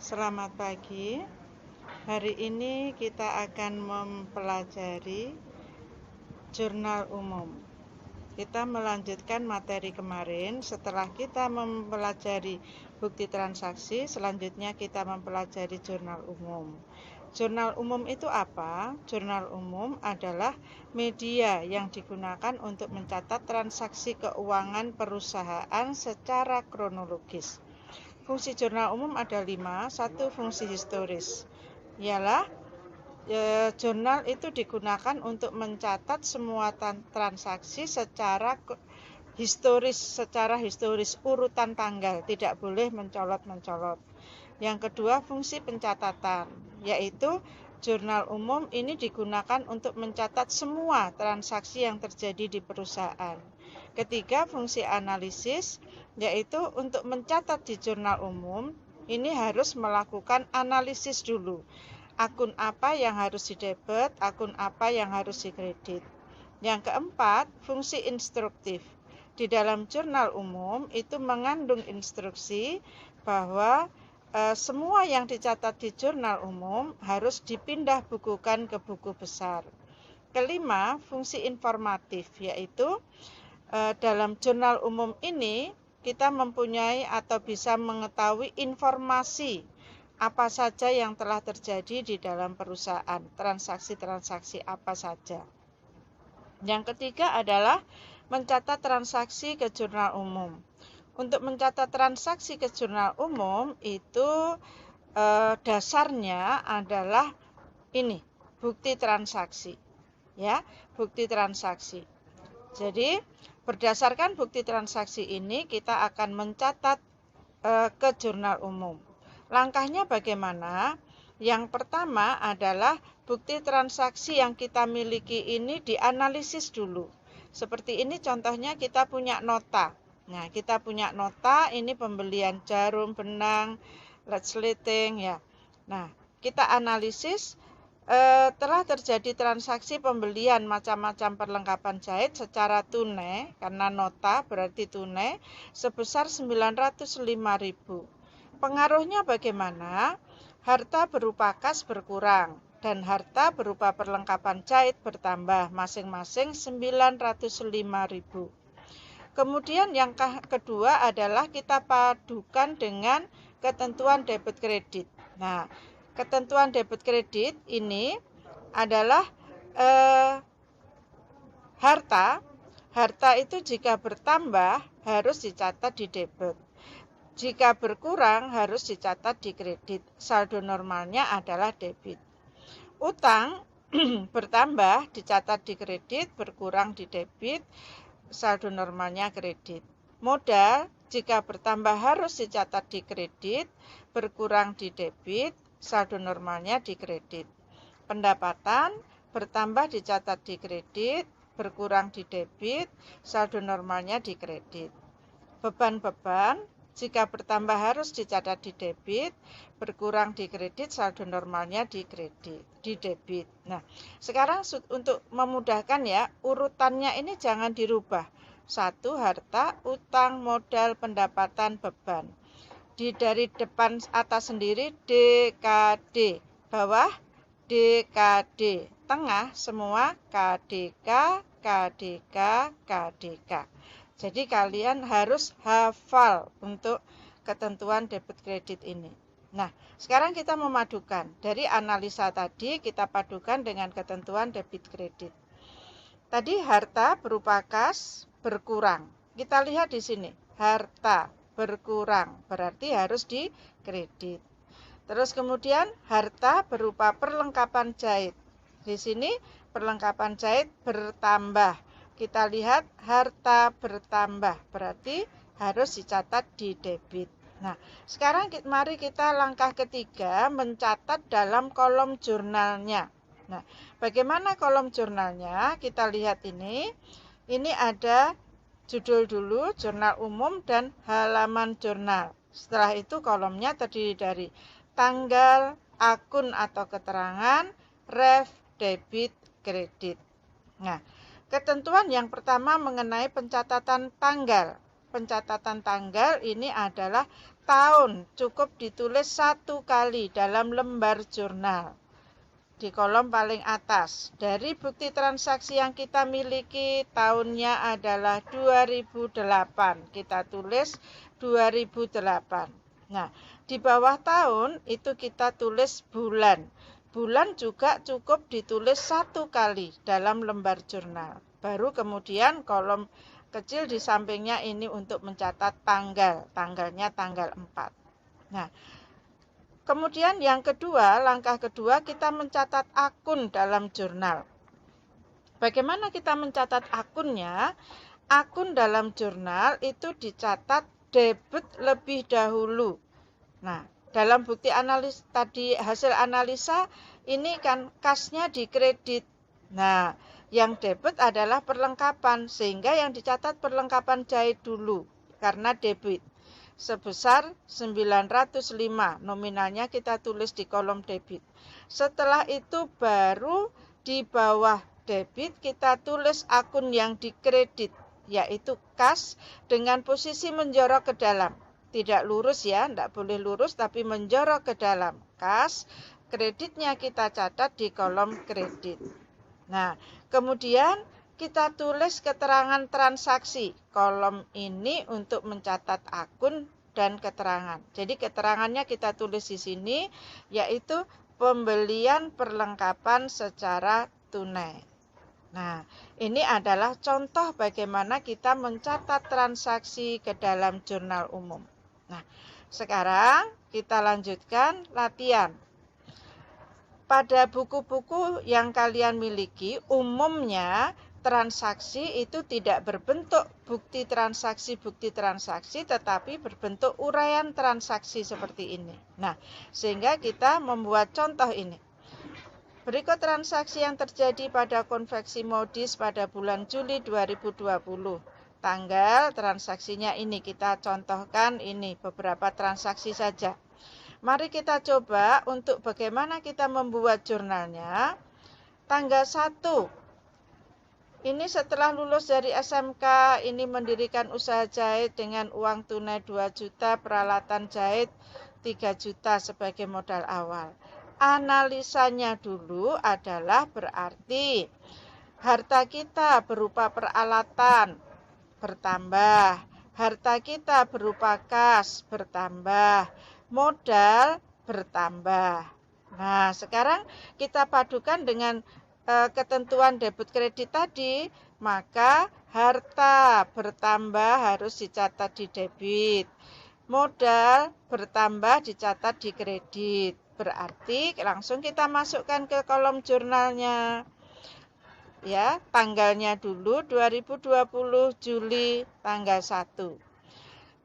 Selamat pagi. Hari ini kita akan mempelajari jurnal umum. Kita melanjutkan materi kemarin. Setelah kita mempelajari bukti transaksi, selanjutnya kita mempelajari jurnal umum. Jurnal umum itu apa? Jurnal umum adalah media yang digunakan untuk mencatat transaksi keuangan perusahaan secara kronologis. Fungsi jurnal umum ada 5. Satu, fungsi historis, ialah jurnal itu digunakan untuk mencatat semua transaksi secara historis, urutan tanggal, tidak boleh mencolot-mencolot. Yang kedua, fungsi pencatatan, yaitu jurnal umum ini digunakan untuk mencatat semua transaksi yang terjadi di perusahaan. Ketiga, fungsi analisis, yaitu untuk mencatat di jurnal umum ini harus melakukan analisis dulu. Akun apa yang harus didebet, akun apa yang harus dikredit. Yang keempat, fungsi instruktif. Di dalam jurnal umum itu mengandung instruksi bahwa semua yang dicatat di jurnal umum harus dipindah bukukan ke buku besar. Kelima, fungsi informatif, yaitu dalam jurnal umum ini kita mempunyai atau bisa mengetahui informasi apa saja yang telah terjadi di dalam perusahaan, transaksi-transaksi apa saja. Yang ketiga adalah mencatat transaksi ke jurnal umum. Untuk mencatat transaksi ke jurnal umum itu dasarnya adalah ini, bukti transaksi. Ya, bukti transaksi. Jadi, berdasarkan bukti transaksi ini kita akan mencatat ke jurnal umum. Langkahnya bagaimana? Yang pertama adalah bukti transaksi yang kita miliki ini dianalisis dulu. Seperti ini contohnya kita punya nota. Nah, kita punya nota, ini pembelian jarum, benang, resleting ya. Nah, kita analisis telah terjadi transaksi pembelian macam-macam perlengkapan jahit secara tunai, karena nota berarti tunai, sebesar 905.000. Pengaruhnya bagaimana? Harta berupa kas berkurang dan harta berupa perlengkapan jahit bertambah, masing-masing 905.000. Kemudian yang kedua adalah kita padukan dengan ketentuan debit kredit. Nah, ketentuan debit kredit ini adalah harta itu jika bertambah harus dicatat di debit. Jika berkurang harus dicatat di kredit. Saldo normalnya adalah debit. Utang bertambah dicatat di kredit, berkurang di debit, saldo normalnya kredit. Modal jika bertambah harus dicatat di kredit, berkurang di debit, saldo normalnya di kredit. Pendapatan bertambah dicatat di kredit, berkurang di debit, saldo normalnya di kredit. Beban-beban jika bertambah harus dicatat di debit, berkurang di kredit, saldo normalnya di debit. Nah, sekarang untuk memudahkan ya, urutannya ini jangan dirubah. 1, harta, utang, modal, pendapatan, beban. Dari depan atas sendiri DKD, bawah DKD, tengah semua KDK, KDK, KDK. Jadi kalian harus hafal untuk ketentuan debit kredit ini. Nah, sekarang kita memadukan. Dari analisa tadi kita padukan dengan ketentuan debit kredit. Tadi harta berupa kas berkurang. Kita lihat di sini, harta berkurang berarti harus dikredit. Terus kemudian harta berupa perlengkapan jahit. Di sini perlengkapan jahit bertambah. Kita lihat harta bertambah berarti harus dicatat di debit. Nah, sekarang mari kita langkah ketiga mencatat dalam kolom jurnalnya. Nah, bagaimana kolom jurnalnya? Kita lihat ini. Ini ada judul dulu, jurnal umum dan halaman jurnal. Setelah itu kolomnya terdiri dari tanggal, akun atau keterangan, ref, debit, kredit. Nah, ketentuan yang pertama mengenai pencatatan tanggal. Pencatatan tanggal ini adalah tahun cukup ditulis 1 kali dalam lembar jurnal. Di kolom paling atas, dari bukti transaksi yang kita miliki tahunnya adalah 2008. Kita tulis 2008. Nah, di bawah tahun itu kita tulis bulan. Bulan juga cukup ditulis 1 kali dalam lembar jurnal. Baru kemudian kolom kecil di sampingnya ini untuk mencatat tanggal. Tanggalnya tanggal 4. Nah, kemudian yang kedua, langkah kedua kita mencatat akun dalam jurnal. Bagaimana kita mencatat akunnya? Akun dalam jurnal itu dicatat debit lebih dahulu. Nah, dalam bukti analis tadi hasil analisa ini kan kasnya di kredit. Nah, yang debit adalah perlengkapan sehingga yang dicatat perlengkapan jahit dulu karena debit. Sebesar 905, nominalnya kita tulis di kolom debit. Setelah itu baru di bawah debit kita tulis akun yang dikredit, yaitu kas dengan posisi menjorok ke dalam. Tidak lurus ya, tidak boleh lurus tapi menjorok ke dalam. Kas, kreditnya kita catat di kolom kredit. Nah, kemudian kita tulis keterangan transaksi. Kolom ini untuk mencatat akun dan keterangan. Jadi keterangannya kita tulis di sini, yaitu pembelian perlengkapan secara tunai. Nah, ini adalah contoh bagaimana kita mencatat transaksi ke dalam jurnal umum. Nah, sekarang kita lanjutkan latihan. Pada buku-buku yang kalian miliki, umumnya transaksi itu tidak berbentuk bukti transaksi, tetapi berbentuk uraian transaksi seperti ini. Nah, sehingga kita membuat contoh ini. Berikut transaksi yang terjadi pada konveksi modis pada bulan Juli 2020. Tanggal transaksinya ini, kita contohkan ini beberapa transaksi saja. Mari kita coba untuk bagaimana kita membuat jurnalnya. Tanggal 1. Ini setelah lulus dari SMK, ini mendirikan usaha jahit dengan uang tunai 2 juta, peralatan jahit 3 juta sebagai modal awal. Analisanya dulu adalah berarti harta kita berupa peralatan bertambah, harta kita berupa kas bertambah, modal bertambah. Nah, sekarang kita padukan dengan ketentuan debit kredit tadi, maka harta bertambah harus dicatat di debit, modal bertambah dicatat di kredit. Berarti langsung kita masukkan ke kolom jurnalnya. Ya, tanggalnya dulu 2020 Juli tanggal 1.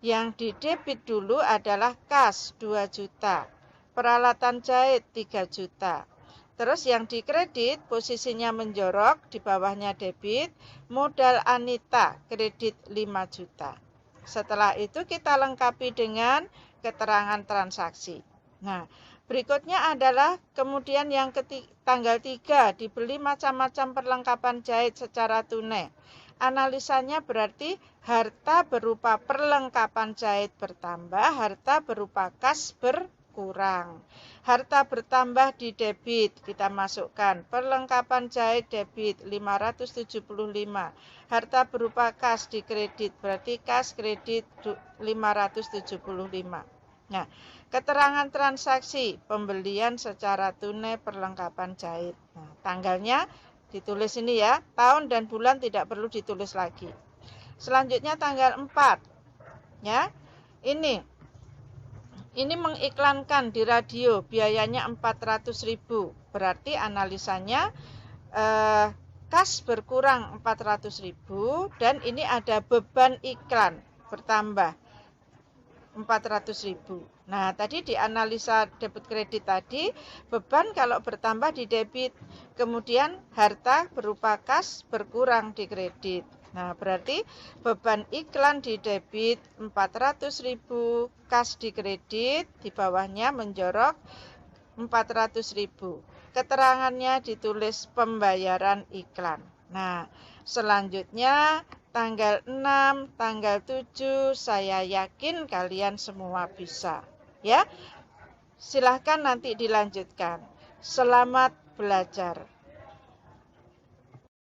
Yang di debit dulu adalah kas 2 juta, peralatan jahit 3 juta. Terus yang di kredit posisinya menjorok, di bawahnya debit, modal Anita kredit 5 juta. Setelah itu kita lengkapi dengan keterangan transaksi. Nah, berikutnya adalah kemudian yang tanggal 3 dibeli macam-macam perlengkapan jahit secara tunai. Analisanya berarti harta berupa perlengkapan jahit bertambah, harta berupa kas berkurang. Harta bertambah di debit, kita masukkan perlengkapan jahit debit 575. Harta berupa kas di kredit, berarti kas kredit 575. Nah, keterangan transaksi pembelian secara tunai perlengkapan jahit. Nah, tanggalnya ditulis ini ya, tahun dan bulan tidak perlu ditulis lagi. Selanjutnya tanggal 4. Ya. Ini mengiklankan di radio, biayanya 400.000. Berarti analisanya kas berkurang 400.000 dan ini ada beban iklan bertambah 400.000. Nah, tadi di analisa debit kredit tadi, beban kalau bertambah di debit, kemudian harta berupa kas berkurang di kredit. Nah, berarti beban iklan di debit 400.000, kas di kredit, di bawahnya menjorok 400.000. Keterangannya ditulis pembayaran iklan. Nah, selanjutnya tanggal 6, tanggal 7, saya yakin kalian semua bisa. Ya, silahkan nanti dilanjutkan. Selamat belajar.